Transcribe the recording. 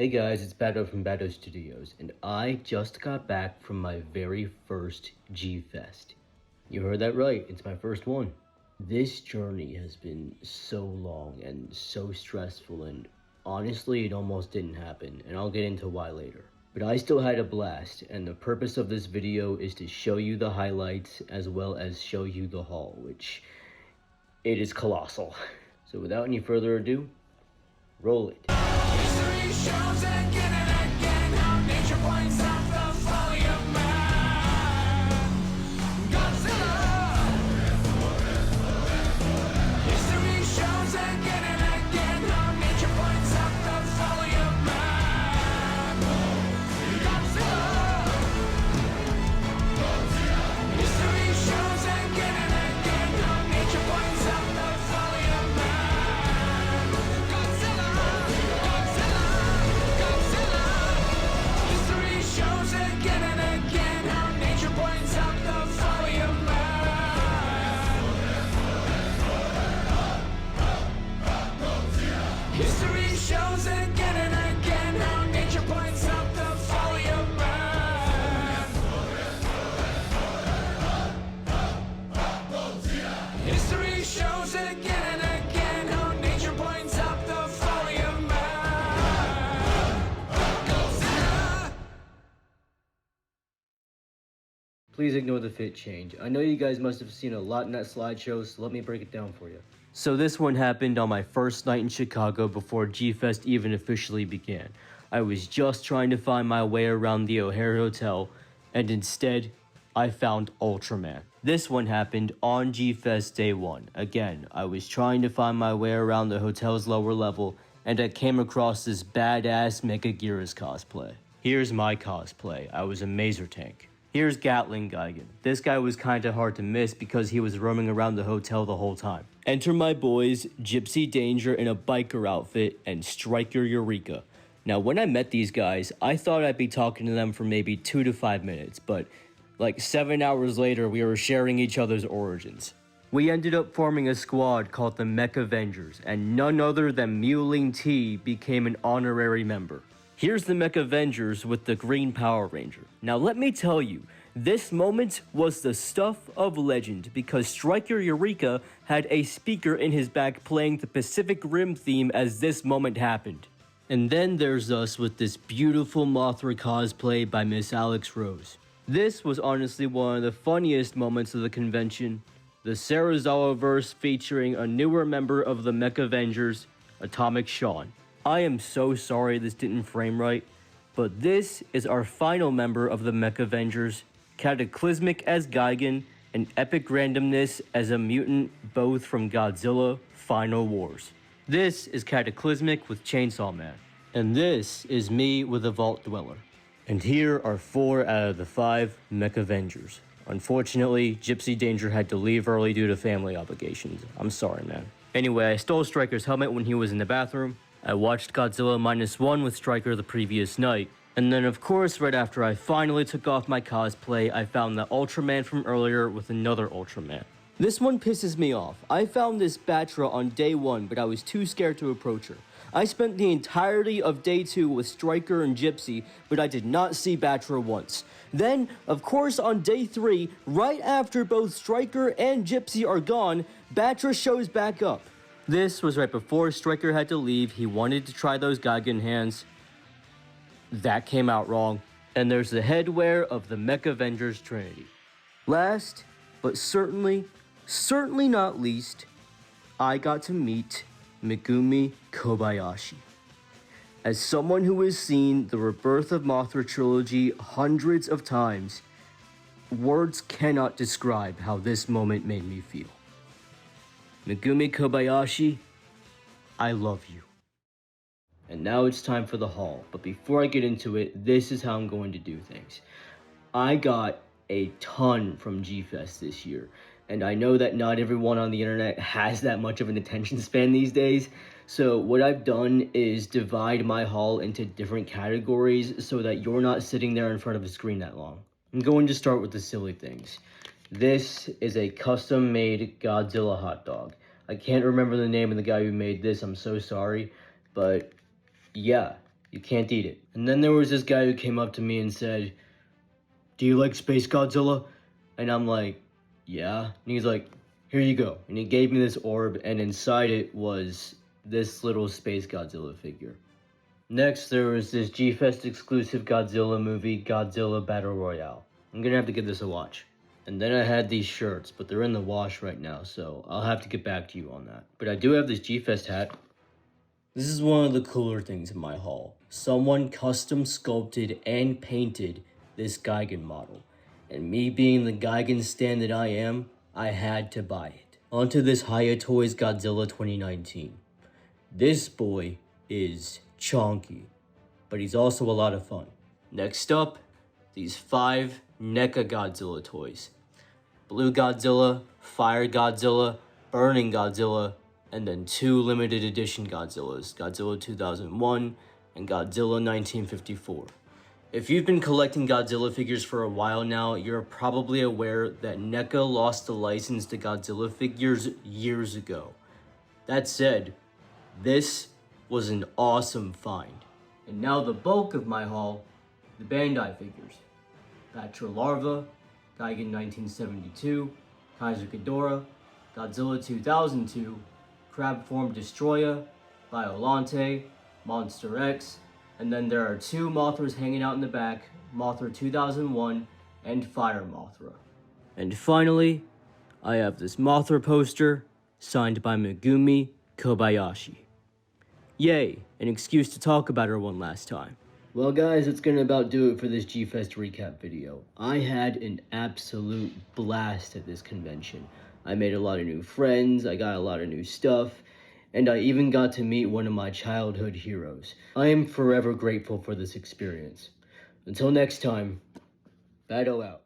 Hey guys, it's Bato from Bato Studios, and I just got back from my very first G-Fest. You heard that right, it's my first one. This journey has been so long and so stressful, and honestly, it almost didn't happen, and I'll get into why later. But I still had a blast, and the purpose of this video is to show you the highlights as well as show you the haul, which it is colossal. So without any further ado, roll it. History shows again and again how nature points out the folly of man. Godzilla. History shows again and again how nature points out the folly of man. Godzilla. History shows again and again how nature points out the folly of man. Godzilla. History shows again and again how nature points out the folly of man. History shows again and again how nature points out the folly of man. History shows again and again how nature points out the folly of man. Godzilla. Please ignore the fit change. I know you guys must have seen a lot in that slideshow, so let me break it down for you. So this one happened on my first night in Chicago before G-Fest even officially began. I was just trying to find my way around the O'Hare Hotel, and instead, I found Ultraman. This one happened on G-Fest day 1. Again, I was trying to find my way around the hotel's lower level, and I came across this badass Mechaguirus cosplay. Here's my cosplay. I was a Mazer Tank. Here's Gatling Gigan. This guy was kinda hard to miss because he was roaming around the hotel the whole time. Enter my boys, Gypsy Danger in a biker outfit, and Striker Eureka. Now, when I met these guys, I thought I'd be talking to them for maybe 2 to 5 minutes, but like 7 hours later, we were sharing each other's origins. We ended up forming a squad called the Mech Avengers, and none other than Mewling T became an honorary member. Here's the Mech Avengers with the Green Power Ranger. Now let me tell you, this moment was the stuff of legend because Striker Eureka had a speaker in his back playing the Pacific Rim theme as this moment happened. And then there's us with this beautiful Mothra cosplay by Miss Alex Rose. This was honestly one of the funniest moments of the convention. The Sarazawa verse featuring a newer member of the Mech Avengers, Atomic Sean. I am so sorry this didn't frame right, but this is our final member of the Mech Avengers, Cataclysmic as Gigan, and Epic Randomness as a mutant, both from Godzilla Final Wars. This is Cataclysmic with Chainsaw Man, and this is me with a Vault Dweller. And here are 4 out of the 5 Mech Avengers. Unfortunately, Gypsy Danger had to leave early due to family obligations. I'm sorry, man. Anyway, I stole Striker's helmet when he was in the bathroom. I watched Godzilla -1 with Striker the previous night. And then of course, right after I finally took off my cosplay, I found the Ultraman from earlier with another Ultraman. This one pisses me off. I found this Batra on day 1, but I was too scared to approach her. I spent the entirety of day 2 with Striker and Gypsy, but I did not see Batra once. Then, of course, on day 3, right after both Striker and Gypsy are gone, Batra shows back up. This was right before Striker had to leave. He wanted to try those Gigan hands. That came out wrong. And there's the headwear of the Mech Avengers Trinity. Last, but certainly not least, I got to meet Megumi Kobayashi. As someone who has seen the Rebirth of Mothra trilogy hundreds of times, words cannot describe how this moment made me feel. Megumi Kobayashi, I love you. And now it's time for the haul, but before I get into it, this is how I'm going to do things. I got a ton from G-Fest this year, and I know that not everyone on the internet has that much of an attention span these days, so what I've done is divide my haul into different categories so that you're not sitting there in front of a screen that long. I'm going to start with the silly things. This is a custom-made Godzilla hot dog. I can't remember the name of the guy who made this, I'm so sorry, but yeah, You can't eat it. And then there was this guy who came up to me and said, "Do you like Space Godzilla?" And I'm like, "Yeah." And he's like, "Here you go." And he gave me this orb, and inside it was this little Space Godzilla figure. Next, there was this G-Fest exclusive Godzilla movie, Godzilla Battle Royale. I'm gonna have to give this a watch. And then I had these shirts, but they're in the wash right now, so I'll have to get back to you on that. But I do have this G-Fest hat. This is one of the cooler things in my haul. Someone custom sculpted and painted this Gigan model. And me being the Gigan stan that I am, I had to buy it. Onto this Hiya Toys Godzilla 2019. This boy is chonky, but he's also a lot of fun. Next up, these 5 NECA Godzilla toys. Blue Godzilla, Fire Godzilla, Burning Godzilla, and then 2 limited edition Godzillas, Godzilla 2001 and Godzilla 1954. If you've been collecting Godzilla figures for a while now, you're probably aware that NECA lost the license to Godzilla figures years ago. That said, this was an awesome find. And now the bulk of my haul, the Bandai figures. Batra Larva, Gigan 1972, Kaiser Ghidorah, Godzilla 2002, Crabform Destroya, Biolante, Monster X, and then there are 2 Mothras hanging out in the back, Mothra 2001 and Fire Mothra. And finally, I have this Mothra poster signed by Megumi Kobayashi. Yay, an excuse to talk about her one last time. Well guys, it's gonna about do it for this G-Fest recap video. I had an absolute blast at this convention. I made a lot of new friends, I got a lot of new stuff, and I even got to meet one of my childhood heroes. I am forever grateful for this experience. Until next time, Bado out.